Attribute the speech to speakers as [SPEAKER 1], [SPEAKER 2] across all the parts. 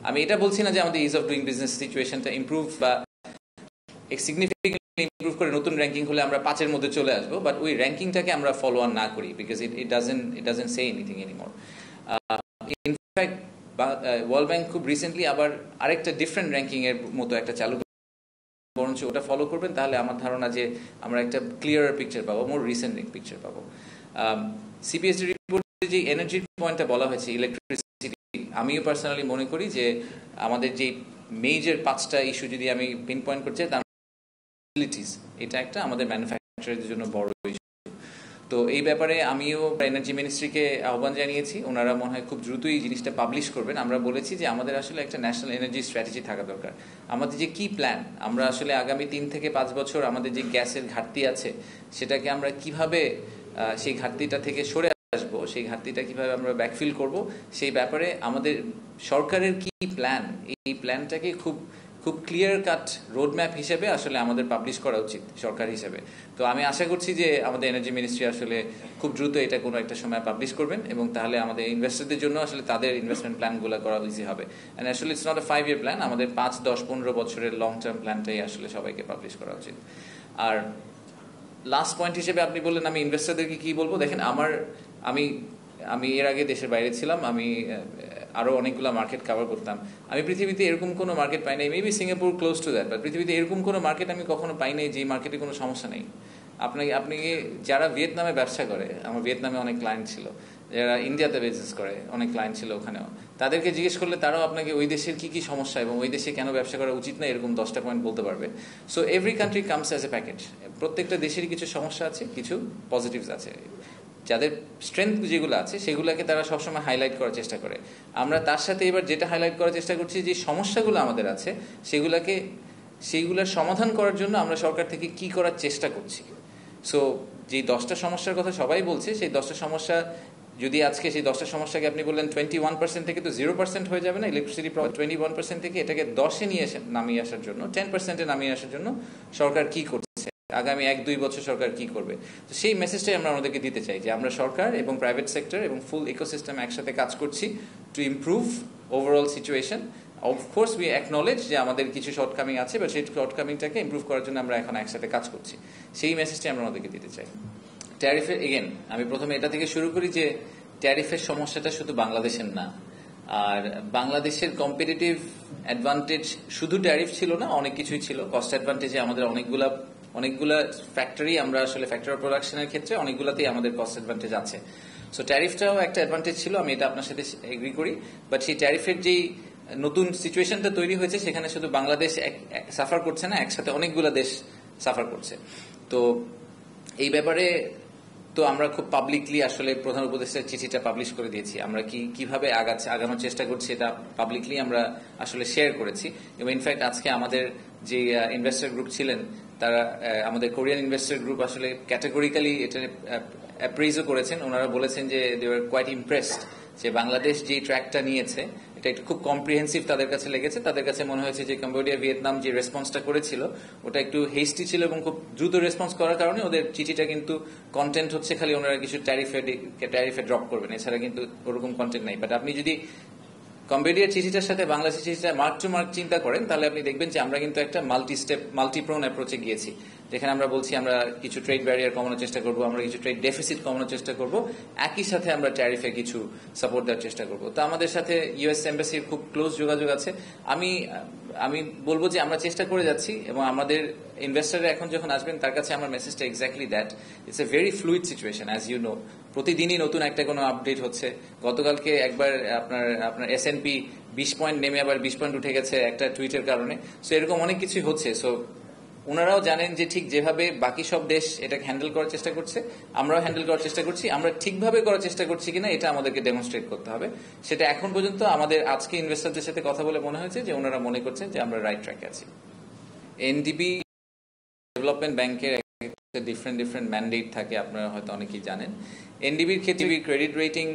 [SPEAKER 1] আমি এটা বলছি না যে আমাদের ইজ অফ ডুইং বিজনেস সিচুয়েশনটা ইমপ্রুভ বা সিগনিফিকেন্টলি ইমপ্রুভ করে নতুন র্যাঙ্কিং হলে আমরা 5 এর মধ্যে চলে আসবো, বাট ওই র্যাঙ্কিংটাকে আমরা ফলো অন না করি, because it doesn't say anything anymore. In fact world bank খুব রিসেন্টলি আবার আরেকটা ডিফারেন্ট র্যাঙ্কিং এর মতো একটা চালু, বরঞ্চ ওটা ফলো করবেন, তাহলে আমার ধারণা যে আমরা একটা ক্লিয়ার পিকচার পাবো, মোর রিসেন্ট পিকচার পাবো। সিপিএসডি রিপোর্টে যে এনার্জির পয়েন্টটা বলা হয়েছে, ইলেকট্রিসিটি, আমিও পার্সোনালি মনে করি যে আমাদের যে মেজর 5টা ইস্যু যদি আমি পিন পয়েন্ট করছি, তার এটা একটা আমাদের ম্যানুফ্যাকচারের জন্য বড় ইস্যু। তো এই ব্যাপারে আমিও এনার্জি মিনিস্ট্রিকে আহ্বান জানিয়েছি, ওনারা মনে হয় খুব দ্রুতই জিনিসটা পাবলিশ করবেন। আমরা বলেছি যে আমাদের আসলে একটা ন্যাশনাল এনার্জি স্ট্র্যাটেজি থাকা দরকার। আমাদের যে কি প্ল্যান, আমরা আসলে আগামী 3 থেকে 5 বছর আমাদের যে গ্যাসের ঘাটতি আছে, সেটাকে আমরা কিভাবে সেই ঘাটতিটা থেকে সরে আসবো, সেই ঘাটতিটা কিভাবে আমরা ব্যাকফিল করব, সেই ব্যাপারে আমাদের সরকারের কি প্ল্যান, এই প্ল্যানটাকে খুব ক্লিয়ার কাট রোডম্যাপ হিসেবে আসলে আমাদের পাবলিশ করা উচিত সরকার হিসেবে। তো আমি আশা করছি যে আমাদের এনার্জি মিনিস্ট্রি আসলে খুব দ্রুত এটা কোনো একটা সময় পাবলিশ করবেন, এবং তাহলে আমাদের ইনভেস্টরদের জন্য আসলে তাদের ইনভেস্টমেন্ট প্ল্যানগুলো করা ইজি হবে। অ্যান্ড আসলে it's not a 5 year plan, আমাদের 5, 10, 15 বছরের লং টার্ম প্ল্যানটাই আসলে সবাইকে পাবলিশ করা উচিত। আর লাস্ট পয়েন্ট হিসেবে আপনি বললেন আমি ইনভেস্টরদেরকে কি বলবো, দেখেন আমি এর আগে দেশের বাইরে ছিলাম, আমি আরও অনেকগুলো মার্কেট কভার করতাম। আমি পৃথিবীতে এরকম কোনো মার্কেট পাই নাই, maybe Singapore close to that, but পৃথিবীতে এরকম কোনো মার্কেট আমি কখনো পাই নাই যে মার্কেটে কোনো সমস্যা নেই। আপনি যারা ভিয়েতনামে ব্যবসা করে, আমার ভিয়েতনামে অনেক ক্লায়েন্ট ছিল, যারা ইন্ডিয়াতে বিজনেস করে অনেক ক্লায়েন্ট ছিল ওখানেও, তাদেরকে জিজ্ঞেস করলে তারাও আপনাকে ওই দেশের কি কি সমস্যা এবং ওই দেশে কেন ব্যবসা করা উচিত না এরকম 10টা পয়েন্ট বলতে পারবে। So every country comes as a package. প্রত্যেকটা দেশেরই কিছু সমস্যা আছে, কিছু পজিটিভস আছে, যাদের স্ট্রেংথ যেগুলো আছে সেগুলোকে তারা সবসময় হাইলাইট করার চেষ্টা করে। আমরা তার সাথে এবার যেটা হাইলাইট করার চেষ্টা করছি, যে সমস্যাগুলো আমাদের আছে সেইগুলোর সমাধান করার জন্য আমরা সরকার থেকে কি করার চেষ্টা করছি। সো যে 10টা সমস্যার কথা সবাই বলছে, সেই 10টা সমস্যা যদি আজকে সেই 10টা সমস্যাকে আপনি বললেন 21% থেকে তো 0% হয়ে যাবে না, ইলেকট্রিসিটি 21% থেকে এটাকে 10-এ নামিয়ে আসার জন্য, 10%-এ নামিয়ে আসার জন্য সরকার কি করছে, আগামী 1-2 বছর সরকার কি করবে। তো সেই মেসেজটাই আমরা আমাদেরকে দিতে চাই, যে আমরা সরকার এবং প্রাইভেট সেক্টর এবং ফুল ইকোসিস্টেম একসাথে কাজ করছি to improve overall situation. Of course we acknowledge যে আমাদের কিছু শর্টকামিং আছে, বা সেই শর্টকামিংটাকে ইমপ্রুভ করার জন্য আমরা এখন একসাথে কাজ করছি, সেই মেসেজটাই আমরা আমাদেরকে দিতে চাই। ট্যারিফের এগেন আমি প্রথমে এটা থেকে শুরু করি যে ট্যারিফের সমস্যাটা শুধু বাংলাদেশের না, আর বাংলাদেশের কম্পিটিটিভ অ্যাডভান্টেজ শুধু ট্যারিফ ছিল না, অনেক কিছুই ছিল। কস্ট অ্যাডভান্টেজে আমাদের অনেকগুলা ফ্যাক্টরি, আমরা আসলে ফ্যাক্টরি অফ প্রোডাকশনের ক্ষেত্রে অনেকগুলাতেই আমাদের কস্ট অ্যাডভান্টেজ আছে। সো ট্যারিফটাও একটা অ্যাডভান্টেজ ছিল, আমি এটা আপনার সাথে এগ্রি করি। বাট সেই ট্যারিফের যেই নতুন সিচুয়েশনটা তৈরি হয়েছে, সেখানে শুধু বাংলাদেশ সাফার করছে না, একসাথে অনেকগুলা দেশ সাফার করছে। তো এই ব্যাপারে তো আমরা খুব পাবলিকলি আসলে প্রধান উপদেষ্টার চিঠিটা পাবলিশ করে দিয়েছি। আমরা কিভাবে আগানোর চেষ্টা করছি এটা পাবলিকলি আমরা আসলে শেয়ার করেছি। এবং ইনফ্যাক্ট আজকে আমাদের যে ইনভেস্টর গ্রুপ ছিলেন, তারা আমাদের কোরিয়ান ইনভেস্টর গ্রুপ আসলে ক্যাটেগরিক্যালি এটা অ্যাপ্রেইজও করেছেন। ওনারা বলেছেন যে দে আর কোয়াইট ইমপ্রেসড যে বাংলাদেশ যে ট্র্যাকটা নিয়েছে এটা একটু খুব কম্প্রিহেন্সিভ তাদের কাছে লেগেছে। তাদের কাছে মনে হয়েছে যে কম্বোডিয়া, ভিয়েতনাম যে রেসপন্সটা করেছিল ওটা একটু হেস্টি ছিল, এবং খুব দ্রুত রেসপন্স করার কারণে ওদের চিঠিটা কিন্তু কন্টেন্ট হচ্ছে খালি ওনারা কিছু ট্যারিফে ড্রপ করবেন, এছাড়া কিন্তু ওরকম কন্টেন্ট নাই। বাট আপনি যদি কম্বোডিয়ার চিঠিটার সাথে বাংলাদেশের চিঠিটা মার্ক টু মার্ক চিন্তা করেন, তাহলে আপনি দেখবেন যে আমরা কিন্তু একটা মাল্টিপ্রোন অ্যাপ্রোচে গিয়েছি, যেখানে আমরা বলছি আমরা কিছু ট্রেড ব্যারিয়ার কমানোর চেষ্টা করব, আমরা কিছু ট্রেড ডেফিসিট কমানোর চেষ্টা করব, একই সাথে আমরা ট্যারিফে কিছু সাপোর্ট দেওয়ার চেষ্টা করব। তো আমাদের সাথে ইউএস এম্বাসির খুব ক্লোজ যোগাযোগ আছে। আমি বলবো যে আমরা চেষ্টা করে যাচ্ছি, এবং আমাদের ইনভেস্টাররা এখন যখন আসবেন তার কাছে আমার মেসেজটা exactly that, it's a very fluid situation as you know. প্রতিদিনই নতুন একটা কোনো আপডেট হচ্ছে। গতকালকে একবার আপনার S&P 20 পয়েন্ট নেমে আবার 20 পয়েন্ট উঠে গেছে একটা টুইটের কারণে। সো এরকম অনেক কিছুই হচ্ছে। সো ওনারাও জানেন যে ঠিক যেভাবে বাকি সব দেশ এটাকে হ্যান্ডেল করার চেষ্টা করছে, আমরাও হ্যান্ডেল করার চেষ্টা করছি। আমরা ঠিকভাবে করার চেষ্টা করছি কিনা এটা আমাদেরকে ডেমনস্ট্রেট করতে হবে। সেটা এখন পর্যন্ত আমাদের আজকে ইনভেস্টরদের সাথে কথা বলে মনে হয়েছে যে ওনারা মনে করছেন যে আমরা রাইট ট্র্যাকে আছি। এনডিবি ডেভেলপমেন্ট ব্যাংকের ডিফারেন্ট ম্যান্ডেট থাকে, আপনারা হয়তো অনেকেই জানেন। এনডিবির ক্ষেত্রে ক্রেডিট রেটিং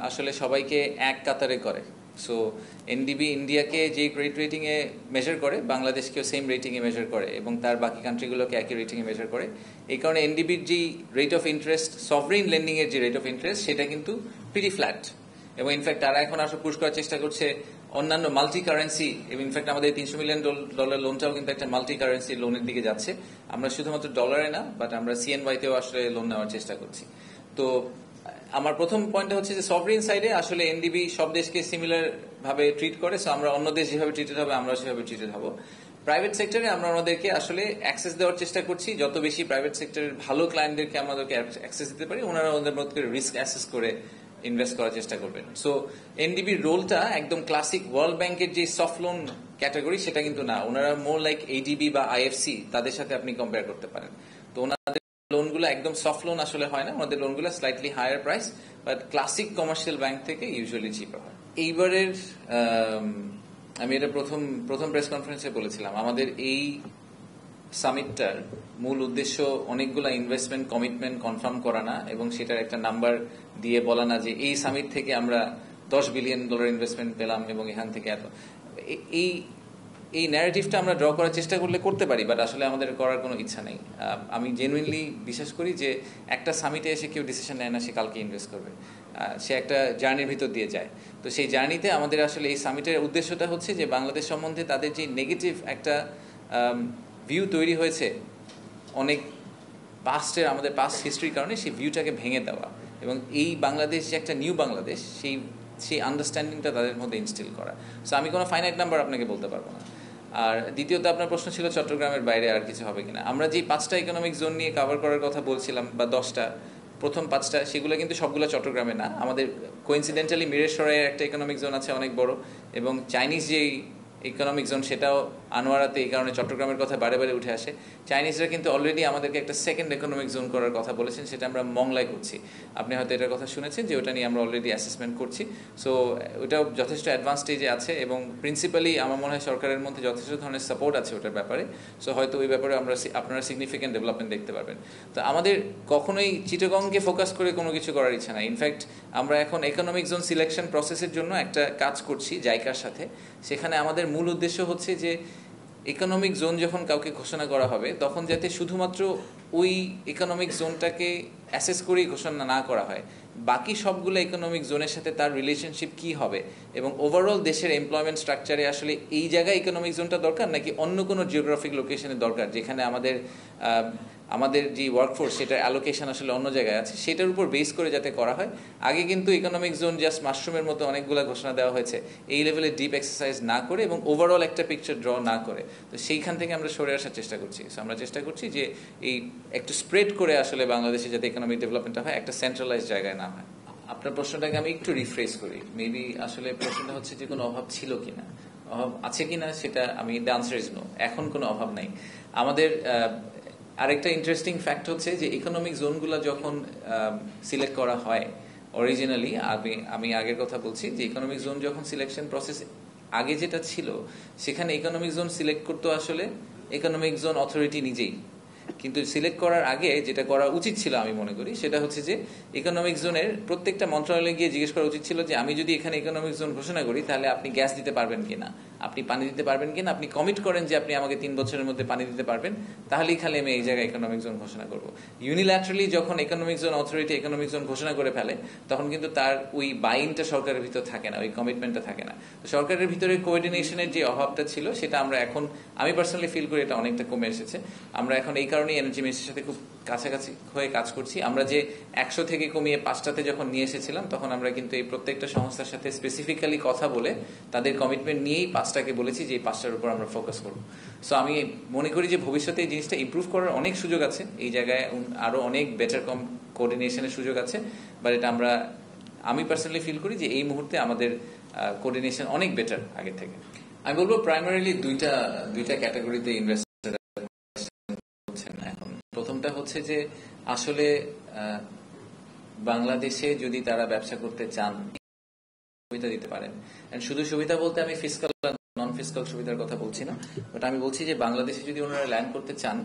[SPEAKER 1] আসলে সবাইকে এক কাতারে করে। সো এনডিবি ইন্ডিয়াকে যে ক্রেডিট রেটিংয়ে মেজার করে, বাংলাদেশকেও সেম রেটিংয়ে মেজার করে, এবং তার বাকি কান্ট্রিগুলোকে একই রেটিংয়ে মেজার করে। এই কারণে এনডিবির যে রেট অফ ইন্টারেস্ট, সভরেন লেন্ডিংয়ের যে রেট অফ ইন্টারেস্ট, সেটা কিন্তু প্রিটি ফ্ল্যাট। এবং ইনফ্যাক্ট তারা এখন আসলে পুশ করার চেষ্টা করছে অন্যান্য মাল্টি কারেন্সি, এবং ইনফ্যাক্ট আমাদের $300 মিলিয়ন লোনটাও কিন্তু একটা মাল্টি কারেন্সি লোনের দিকে যাচ্ছে। আমরা শুধুমাত্র ডলারে না, বাট আমরা CNY তেও আসলে লোন নেওয়ার চেষ্টা করছি। তো আমার প্রথম পয়েন্টটা হচ্ছে যে সভরিন সাইডে আসলে এনডিবি সব দেশকে সিমিলার ভাবে ট্রিট করে, সো আমরা অন্য দেশ যেভাবে ট্রিটেড হবে আমরা সেভাবে ট্রিটেড হব। প্রাইভেট সেক্টরে আমরা ওনাদেরকে আসলে অ্যাক্সেস দেওয়ার চেষ্টা করছি, যত বেশি প্রাইভেট সেক্টরের ভালো ক্লায়েন্টদেরকে আমাদেরকে অ্যাক্সেস দিতে পারি, ওনারা ওদের মধ্যে রিস্ক অ্যাসেস করে ইনভেস্ট করার চেষ্টা করবেন। সো এনডিবির রোলটা একদম ক্লাসিক ওয়ার্ল্ড ব্যাংকের যে সফট লোন ক্যাটাগরি সেটা কিন্তু না, ওনারা মোর লাইক ADB বা IFC, তাদের সাথে আপনি কম্পেয়ার করতে পারেন। তো ওনাদের লোনগুলো একদম সফট লোন আসলে হয় না, ওনাদের লোনগুলো slightly higher price, but classic commercial bank থেকে ইউজুয়ালি চিপার হয়। এইবারের আমি এটা প্রথম প্রেস কনফারেন্সে বলেছিলাম, আমাদের এই সামিটটার মূল উদ্দেশ্য অনেকগুলা ইনভেস্টমেন্ট কমিটমেন্ট কনফার্ম করা না, এবং সেটার একটা নাম্বার দিয়ে বলা না যে এই সামিট থেকে আমরা $10 বিলিয়ন ইনভেস্টমেন্ট পেলাম এবং এখান থেকে এত। এই ন্যারেটিভটা আমরা ড্র করার চেষ্টা করলে করতে পারি, বাট আসলে আমাদের করার কোনো ইচ্ছা নেই। আমি জেনুইনলি বিশ্বাস করি যে একটা সামিটে এসে কেউ ডিসিশন নেয় না সে কালকে ইনভেস্ট করবে, সে একটা জার্নির ভিতর দিয়ে যায়। তো সেই জার্নিতে আমাদের আসলে এই সামিটের উদ্দেশ্যটা হচ্ছে যে বাংলাদেশ সম্বন্ধে তাদের যে নেগেটিভ একটা ভিউ তৈরি হয়েছে অনেক আমাদের পাস্ট হিস্ট্রির কারণে, সেই ভিউটাকে ভেঙে দেওয়া, এবং এই বাংলাদেশ যে একটা নিউ বাংলাদেশ সেই আন্ডারস্ট্যান্ডিংটা তাদের মধ্যে ইনস্টিল করা। সো আমি কোনো ফাইনাইট নাম্বার আপনাকে বলতে পারবো না। আর দ্বিতীয়ত আপনার প্রশ্ন ছিল চট্টগ্রামের বাইরে আর কিছু হবে কিনা। আমরা যে 5টা ইকোনমিক জোন নিয়ে কভার করার কথা বলছিলাম, বা 10টা, প্রথম 5টা সেগুলো কিন্তু সবগুলো চট্টগ্রামে না। আমাদের কোইন্সিডেন্টালি মিরেশ্বরের একটা ইকোনমিক জোন আছে অনেক বড়, এবং চাইনিজ যেই ইকোনমিক জোন সেটাও আনোয়ারাতে, এই কারণে চট্টগ্রামের কথা বারে বারে উঠে আসে। চাইনিজরা কিন্তু অলরেডি আমাদেরকে একটা সেকেন্ড ইকোনমিক জোন করার কথা বলেছেন, সেটা আমরা মংলায় করছি। আপনি হয়তো এটার কথা শুনেছেন যে ওটা নিয়ে আমরা অলরেডি অ্যাসেসমেন্ট করছি। সো ওটাও যথেষ্ট অ্যাডভান্স স্টেজে আছে, এবং প্রিন্সিপালি আমার মনে হয় সরকারের মধ্যে যথেষ্ট ধরনের সাপোর্ট আছে ওটার ব্যাপারে। সো হয়তো ওই ব্যাপারে আপনারা সিগনিফিকেন্ট ডেভেলপমেন্ট দেখতে পারবেন। তো আমাদের কখনোই চিটাগংকে ফোকাস করে কোনো কিছু করার ইচ্ছা নাই। ইনফ্যাক্ট আমরা এখন ইকোনমিক জোন সিলেকশন প্রসেসের জন্য একটা কাজ করছি জাইকার সাথে। সেখানে আমাদের মূল উদ্দেশ্য হচ্ছে যে ইকোনমিক জোন যখন কাউকে ঘোষণা করা হবে, তখন যাতে শুধুমাত্র ওই ইকোনমিক জোনটাকে অ্যাসেস করেই ঘোষণা না করা হয়, বাকি সবগুলো ইকোনমিক জোনের সাথে তার রিলেশনশিপ কি হবে, এবং ওভারঅল দেশের এমপ্লয়মেন্ট স্ট্রাকচারে আসলে এই জায়গায় ইকোনমিক জোনটা দরকার নাকি অন্য কোনো জিওগ্রাফিক লোকেশনে দরকার, যেখানে আমাদের যে ওয়ার্কফোর্স সেটার অ্যালোকেশন আসলে অন্য জায়গায় আছে, সেটার উপর বেস করে যাতে করা হয়। আগে কিন্তু ইকোনমিক জোন জাস্ট মাশরুমের মতো অনেকগুলো ঘোষণা দেওয়া হয়েছে, এই লেভেলে ডিপ এক্সারসাইজ না করে এবং ওভারঅল একটা পিকচার ড্র না করে। তো সেইখান থেকে আমরা সরে আসার চেষ্টা করছি। সো আমরা চেষ্টা করছি যে এই একটু স্প্রেড করে আসলে বাংলাদেশে যাতে ইকোনমিক ডেভেলপমেন্টটা হয়, একটা সেন্ট্রালাইজ জায়গায় না হয়। আপনার প্রশ্নটাকে আমি একটু রিফ্রেশ করি। মেবি আসলে প্রশ্নটা হচ্ছে যে কোনো অভাব ছিল কিনা, অভাব আছে কিনা, সেটা দ্য আনসার ইজ নো। এখন কোনো অভাব নাই আমাদের। আরেকটা ইন্টারেস্টিং ফ্যাক্ট হচ্ছে যে ইকোনমিক জোনগুলো যখন সিলেক্ট করা হয় অরিজিনালি, আমি আগের কথা বলছি যে ইকোনমিক জোন যখন সিলেকশন প্রসেস আগে যেটা ছিল, সেখানে ইকোনমিক জোন সিলেক্ট করতো আসলে ইকোনমিক জোন অথরিটি নিজেই। কিন্তু সিলেক্ট করার আগে যেটা করা উচিত ছিল আমি মনে করি, সেটা হচ্ছে যে ইকোনমিক জোনের প্রত্যেকটা মন্ত্রণালয়ে গিয়ে জিজ্ঞেস করা উচিত ছিল যে আমি যদি এখানে ইকোনমিক জোন ঘোষণা করি, তাহলে আপনি গ্যাস দিতে পারবেন কিনা, আপনি পানি দিতে পারবেন কিনা, আপনি কমিট করেন যে আপনি আমাকে 3 বছরের মধ্যে পানি দিতে পারবেন, তাহলেই খালি আমি এই জায়গায় ইকোনমিক জোন ঘোষণা করবো। ইউনিল্যাটারালি যখন economic zone authority economic zone ঘোষণা করে ফেলে, তখন কিন্তু তার ওই বাইনটা সরকারের ভিতর থাকে না, ওই কমিটমেন্টটা থাকে না। তো সরকারের ভিতরে কোঅর্ডিনেশনের যে অভাবটা ছিল, সেটা আমরা এখন, আমি পার্সোনালি ফিল করি এটা অনেকটা কমে এসেছে। আমরা এখন এই কারণেই এনার্জি মিনিস্ট্রির সাথে খুব কাছাকাছি হয়ে কাজ করছি। আমরা যে 100 থেকে কমিয়ে 5টাতে যখন নিয়ে এসেছিলাম, তখন আমরা কিন্তু এই প্রত্যেকটা সংস্থার সাথে স্পেসিফিক্যালি কথা বলে তাদের কমিটমেন্ট নিয়েই 5টাকে বলেছি যে এই 5টার উপর আমরা ফোকাস করব। সো আমি মনে করি যে ভবিষ্যতে এই জিনিসটা ইমপ্রুভ করার অনেক সুযোগ আছে, এই জায়গায় আরো অনেক বেটার কোঅর্ডিনেশনের সুযোগ আছে। বাট এটা আমি পার্সোনালি ফিল করি যে এই মুহূর্তে আমাদের কোঅর্ডিনেশন অনেক বেটার আগের থেকে। আমি বলবো প্রাইমারিলি দুইটা ক্যাটাগরিতে ইনভেস্ট করছেন এখন। প্রথমটা হচ্ছে যে আসলে বাংলাদেশে যদি তারা ব্যবসা করতে চান, সুবিধা দিতে পারেন। শুধু সুবিধা বলতে আমি ফিসকাল নন ফিসকাল সুবিধার কথা বলছি না, বাট আমি বলছি যে বাংলাদেশে যদি ওনারা ল্যান্ড করতে চান,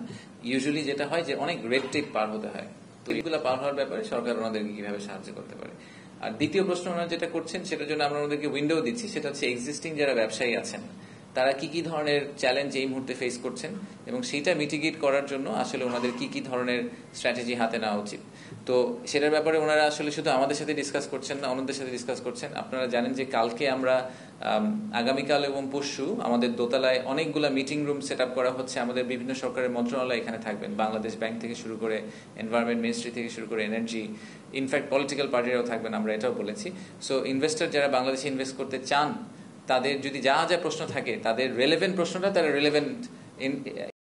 [SPEAKER 1] ইউজুয়ালি যেটা হয় যে অনেক রেড টেপ পার হতে হয়। তো এইগুলো পার হওয়ার ব্যাপারে সরকার ওনাদেরকে কিভাবে সাহায্য করতে পারে। আর দ্বিতীয় প্রশ্ন ওনারা যেটা করছেন, সেটার জন্য আমরা ওনাদেরকে উইন্ডো দিচ্ছি, সেটা হচ্ছে এক্সিস্টিং যারা ব্যবসায়ী আছেন তারা কি কি ধরনের চ্যালেঞ্জ এই মুহূর্তে ফেস করছেন, এবং সেইটা মিটিগেট করার জন্য আসলে ওনাদের কি কি ধরনের স্ট্র্যাটেজি হাতে নেওয়া উচিত। তো সেটার ব্যাপারে ওনারা আসলে শুধু আমাদের সাথে ডিসকাস করছেন না, অন্যদের সাথে ডিসকাস করছেন। আপনারা জানেন যে কালকে আমরা আগামীকাল এবং পরশু আমাদের দোতলায় অনেকগুলো মিটিং রুম সেট আপ করা হচ্ছে। আমাদের বিভিন্ন সরকারের মন্ত্রণালয় এখানে থাকবেন, বাংলাদেশ ব্যাংক থেকে শুরু করে এনভায়রনমেন্ট মিনিস্ট্রি থেকে শুরু করে এনার্জি, ইনফ্যাক্ট পলিটিক্যাল পার্টিরাও থাকবেন, আমরা এটাও বলেছি। সো ইনভেস্টর যারা বাংলাদেশে ইনভেস্ট করতে চান, তাদের যদি যা যা প্রশ্ন থাকে, তাদের রেলেভেন্ট প্রশ্নটা তারা রেলেভেন্ট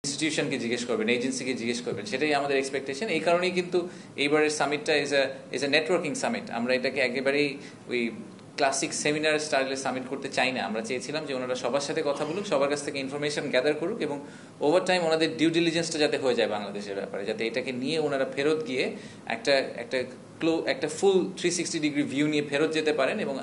[SPEAKER 1] ইনস্টিটিউশনকে জিজ্ঞেস করবেন, এজেন্সিকে জিজ্ঞেস করবেন, সেটাই আমাদের এক্সপেকটেশন। এই কারণেই কিন্তু এইবারের সামিটটা ইজ এ নেটওয়ার্কিং সামিট। আমরা এটাকে একেবারেই ওই ক্লাসিক সেমিনার স্টাইলে সামিট করতে চাই না। আমরা চেয়েছিলাম যে ওনারা সবার সাথে কথা বলুক, সবার কাছ থেকে ইনফরমেশন গ্যাদার করুক, এবং ওভার টাইম ওনাদের ডিউ ডিলিজেন্সটা যাতে হয়ে যায় বাংলাদেশের ব্যাপারে, যাতে এটাকে নিয়ে ওনারা ফেরত গিয়ে একটা ফুল 360 ডিগ্রি ভিউ নিয়ে ফেরত যেতে পারেন। এবং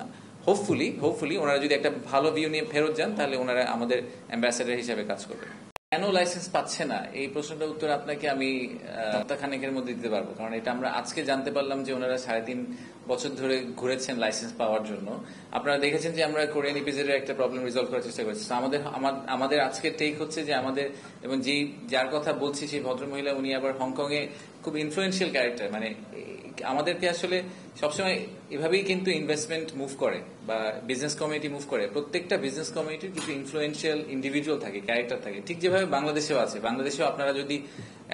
[SPEAKER 1] হোপফুলি ওনারা যদি একটা ভালো ভিউ নিয়ে ফেরত যান, তাহলে ওনারা আমাদের অ্যাম্বাসেডার হিসেবে কাজ করবেন। কেন লাইসেন্স পাচ্ছে না, এই প্রশ্নটার উত্তর আপনাকে আমি সপ্তাহখানেকের মধ্যে দিতে পারবো, কারণ এটা আমরা আজকে জানতে পারলাম যে ওনারা 3.5 বছর ধরে ঘুরেছেন লাইসেন্স পাওয়ার জন্য। আপনারা দেখেছেন যে আমরা কোরিয়ান ইপিজেডের একটা প্রবলেম রিজলভ করার চেষ্টা করেছি। আমাদের আজকের টেক হচ্ছে যে আমাদের, এবং যার কথা বলছি সেই ভদ্রমহিলা, উনি আবার হংকং এ খুব ইনফ্লুয়েন্সিয়াল ক্যারেক্টার। মানে আমাদেরকে আসলে সবসময় এভাবেই কিন্তু ইনভেস্টমেন্ট মুভ করে বা বিজনেস কমিউনিটি মুভ করে। প্রত্যেকটা বিজনেস কমিউনিটির কিছু ইনফ্লুয়েন্সিয়াল ইন্ডিভিজুয়াল থাকে, ক্যারেক্টার থাকে, ঠিক যেভাবে বাংলাদেশেও আছে। বাংলাদেশেও আপনারা যদি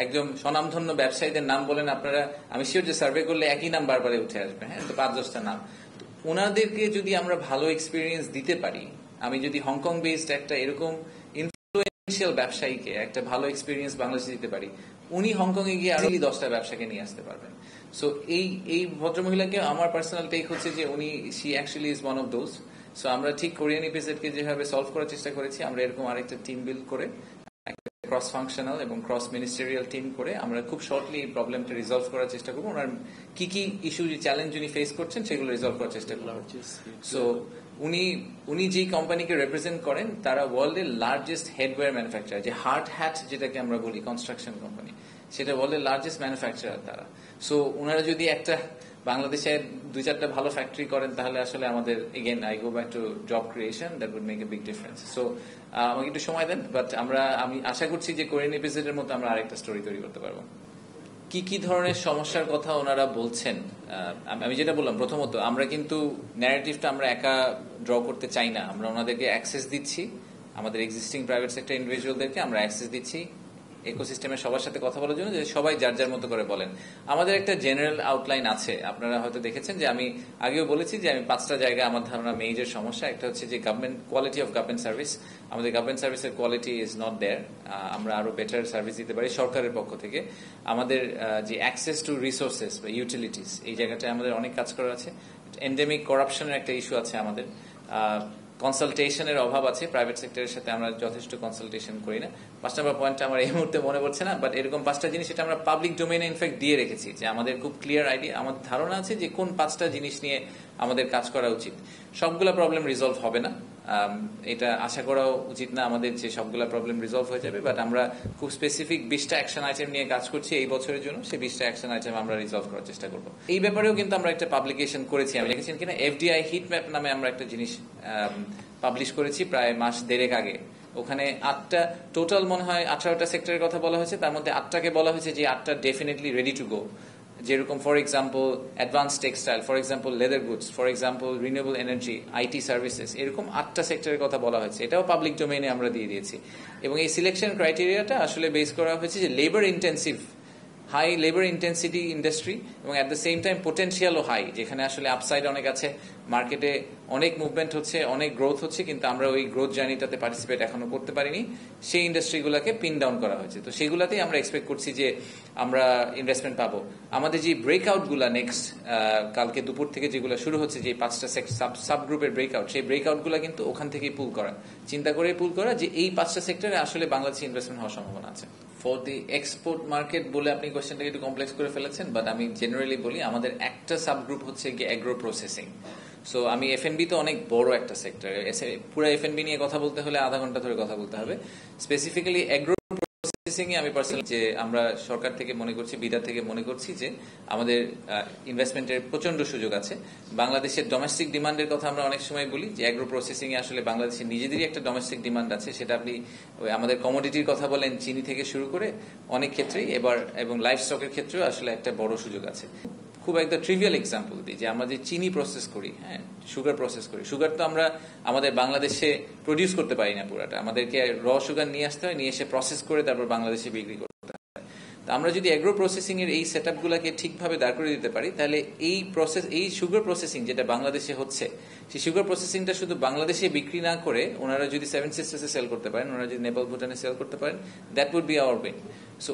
[SPEAKER 1] একদম স্বনামধন্য ব্যবসায়ীদের নাম বলেন, আপনারা, আমি শিওর যে সার্ভে করলে একই নাম বারবারে উঠে আসবে, হ্যাঁ, তো 5-10টা নাম। ওনাদেরকে যদি আমরা ভালো এক্সপিরিয়েন্স দিতে পারি, আমি যদি হংকং বেসড একটা এরকম ইনফ্লুয়েন্সিয়াল ব্যবসায়ীকে একটা ভালো এক্সপিরিয়েন্স বাংলাদেশে দিতে পারি, উনি হংকং এ গিয়ে আরো 10টা ব্যবসাকে নিয়ে আসতে পারবেন। সো এই ভদ্রমহিলাকে আমার পার্সোনাল টেক হচ্ছে যে she actually is one of those. So আমরা ঠিক কোরিয়ান ইপিজেডকে যেভাবে সলভ করার চেষ্টা করেছি, আমরা এরকম আরেকটা টিম বিল্ড করে, ক্রস ফাংশনাল এবং ক্রস মিনিস্টেরিয়াল টিম করে আমরা খুব শর্টলি এই প্রবলেমটা রিজলভ করার চেষ্টা করবো। ওনার কি ইস্যু, চ্যালেঞ্জ উনি ফেস করছেন, সেগুলো রিজলভ করার চেষ্টা করবো। সো উনি যে কোম্পানিকে রিপ্রেজেন্ট করেন, তারা ওয়ার্ল্ডের লার্জেস্ট হেডওয়্যার ম্যানুফ্যাকচারার, যে হার্ড হ্যাট যেটাকে আমরা বলি কনস্ট্রাকশন কোম্পানি, সেটা ওয়ার্ল্ডের লার্জেস্ট ম্যানুফ্যাকচারার তারা। সো ওনারা যদি একটা বাংলাদেশে 2-4টা ভালো ফ্যাক্টরি করেন, তাহলে আসলে আমাদের again I go back to job creation, that would make a big difference. So আমাকে একটু সময় দেন, বাট আমি আশা করছি যে কোরিয়ান এপিসোডের মতো আমরা আরেকটা স্টোরি তৈরি করতে পারবো। কি ধরনের সমস্যার কথা ওনারা বলছেন, আমি যেটা বললাম, প্রথমত আমরা কিন্তু ন্যারেটিভটা আমরা একা ড্র করতে চাই না। আমরা ওনাদেরকে অ্যাক্সেস দিচ্ছি, আমাদের এক্সিস্টিং প্রাইভেট সেক্টর ইন্ডিভিজুয়ালদেরকে আমরা অ্যাক্সেস দিচ্ছি ইকোসিস্টেমের সবার সাথে কথা বলার জন্য, যে সবাই যার যার মতো করে বলেন। আমাদের একটা জেনারেল আউটলাইন আছে, আপনারা হয়তো দেখেছেন যে আমি আগেও বলেছি যে আমি 5টা জায়গায় আমার ধারণা মেজর সমস্যা। একটা হচ্ছে যে government quality of government service, আমাদের গভর্নমেন্ট সার্ভিসের কোয়ালিটি ইজ নট দেয়ার। আমরা আরো বেটার সার্ভিস দিতে পারি সরকারের পক্ষ থেকে। আমাদের যে অ্যাক্সেস টু রিসোর্সেস বা ইউটিলিটিস, এই জায়গাটায় আমাদের অনেক কাজ করার আছে। এন্ডেমিক করাপশনের একটা ইস্যু আছে আমাদের। কনসালটেশনের অভাব আছে, প্রাইভেট সেক্টরের সাথে আমরা যথেষ্ট কনসালটেশন করি না। 5 নম্বর পয়েন্টটা আমার এই মুহূর্তে মনে পড়ছে না, বাট এরকম 5টা জিনিস এটা আমরা পাবলিক ডোমেইনে ইনফ্যাক্ট দিয়ে রেখেছি, যে আমাদের খুব ক্লিয়ার আইডিয়া, আমাদের ধারণা আছে যে কোন 5টা জিনিস নিয়ে আমাদের কাজ করা উচিত। সবগুলা প্রবলেম রিজলভ হবে না, এটা আশা করাও উচিত না আমাদের যে সবগুলা প্রবলেম রিজলভ হয়ে যাবে, বাট আমরা খুব স্পেসিফিক 20টা অ্যাকশন আইটেম নিয়ে কাজ করছি এই বছরের জন্য। সেই 20টা অ্যাকশন আইটেম আমরা রিজলভ করার চেষ্টা করবো। এই ব্যাপারেও কিন্তু আমরা একটা পাবলিকেশন করেছি, আমি লিখেছি কিনা, এফডিআই হিট ম্যাপ নামে আমরা একটা জিনিস পাবলিশ করেছি প্রায় মাস দেড়েক আগে। ওখানে 8টা টোটাল মনে হয় 18টা সেক্টরের কথা বলা হয়েছে, তার মধ্যে 8টাকে বলা হয়েছে যে 8টা ডেফিনেটলি রেডি টু গো। যেরকম for example advance textile, for example leather goods, for example renewable energy, IT services, এরকম 8টা সেক্টরের কথা বলা হয়েছে। এটাও পাবলিক ডোমেইনে আমরা দিয়ে দিয়েছি। এবং এই সিলেকশন ক্রাইটেরিয়াটা আসলে বেস করা হয়েছে যে labour intensive, high labour intensity industry, এবং অ্যাট দ্য সেম টাইম পোটেনশিয়ালও হাই, যেখানে আসলে আপসাইড অনেক আছে, মার্কেটে অনেক মুভমেন্ট হচ্ছে, অনেক গ্রোথ হচ্ছে, কিন্তু আমরা ওই গ্রোথ জার্নিটাতে পার্টিসিপেট এখনো করতে পারিনি। সেই ইন্ডাস্ট্রিগুলোকে পিন ডাউন করা হয়েছে। তো সেগুলাতেই আমরা এক্সপেক্ট করছি যে আমরা ইনভেস্টমেন্ট পাবো। আমাদের যে ব্রেকআউটগুলা নেক্সট কালকে দুপুর থেকে যেগুলো শুরু হচ্ছে, যে 5টা সাব গ্রুপের ব্রেকআউট, সেই ব্রেকআউটগুলা কিন্তু ওখান থেকেই পুল করা, চিন্তা করে পুল করা, যে এই 5টা সেক্টরে আসলে বাংলাদেশে ইনভেস্টমেন্ট হওয়ার সম্ভাবনা আছে। ফর দি এক্সপোর্ট মার্কেট বলে আপনি কোয়েশ্চেনটাকে একটু কমপ্লেক্স করে ফেলেছেন, বাট আমি জেনারেলি বলি আমাদের একটা সাব গ্রুপ হচ্ছে গিয়ে অ্যাগ্রো প্রসেসিং। সো আমি এফএনবি তো অনেক বড় একটা সেক্টর, পুরো এফএনবি নিয়ে কথা বলতে হলে আধা ঘন্টা ধরে কথা বলতে হবে। স্পেসিফিক্যালি অ্যাগ্রো প্রসেসিং প্রসেসিং এ আমি পার্সোনালি যে আমরা সরকার থেকে মনে করছি, বিডা থেকে মনে করছি যে আমাদের ইনভেস্টমেন্টের প্রচন্ড সুযোগ আছে। বাংলাদেশের ডোমেস্টিক ডিমান্ডের কথা আমরা অনেক সময় বলি যে অ্যাগ্রো প্রসেসিং এ আসলে বাংলাদেশের নিজেদেরই একটা ডোমেস্টিক ডিমান্ড আছে। সেটা আপনি আমাদের কমোডিটির কথা বলেন, চিনি থেকে শুরু করে অনেক ক্ষেত্রেই এবং লাইফ স্টকের ক্ষেত্রেও আসলে একটা বড় সুযোগ আছে। খুব একটা ট্রিভিয়াল এক্সাম্পল দিই যে আমরা যে চিনি প্রসেস করি, হ্যাঁ, সুগার প্রসেস করি। সুগার তো আমরা আমাদের বাংলাদেশে প্রডিউস করতে পারি না পুরাটা, আমাদেরকে র সুগার নিয়ে আসতে হয়, নিয়ে এসে প্রসেস করে তারপর বাংলাদেশে বিক্রি করতে হয়। তো আমরা যদি এগ্রো প্রসেসিং এর এই সেটআপ গুলাকে ঠিকভাবে দাঁড় করে দিতে পারি, তাহলে এই সুগার প্রসেসিং যেটা বাংলাদেশে হচ্ছে, সেই সুগার প্রসেসিংটা শুধু বাংলাদেশে বিক্রি না করে ওনারা যদি সেভেন সিস্টার্সে সেল করতে পারেন, ওনারা যদি নেপাল ভুটানে সেল করতে পারেন, that would be our win. So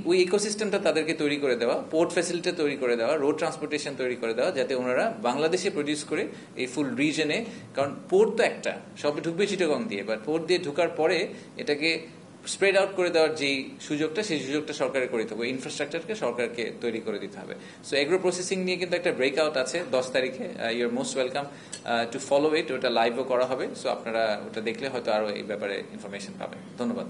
[SPEAKER 1] ওই ইকোসিস্টেমটা তাদেরকে তৈরি করে দেওয়া, পোর্ট ফ্যাসিলিটি তৈরি করে দেওয়া, রোড ট্রান্সপোর্টেশন তৈরি করে দেওয়া, যাতে ওনারা বাংলাদেশে প্রডিউস করে এই ফুল রিজনে, কারণ পোর্ট তো একটা, সব ঢুকবে চিটাগং দিয়ে, বাট পোর্ট দিয়ে ঢুকার পরে এটাকে স্প্রেড আউট করে দেওয়ার যে সুযোগটা, সেই সুযোগটা সরকারের করে দিতে হবে, ইনফ্রাস্ট্রাকচারকে সরকারকে তৈরি করে দিতে হবে। সো এগ্রো প্রসেসিং নিয়ে কিন্তু একটা ব্রেকআউট আছে 10 তারিখে, you are most welcome to follow it. ওটা লাইভও করা হবে, সো আপনারা ওটা দেখলে হয়তো আরো এই ব্যাপারে ইনফরমেশন পাবেন। ধন্যবাদ।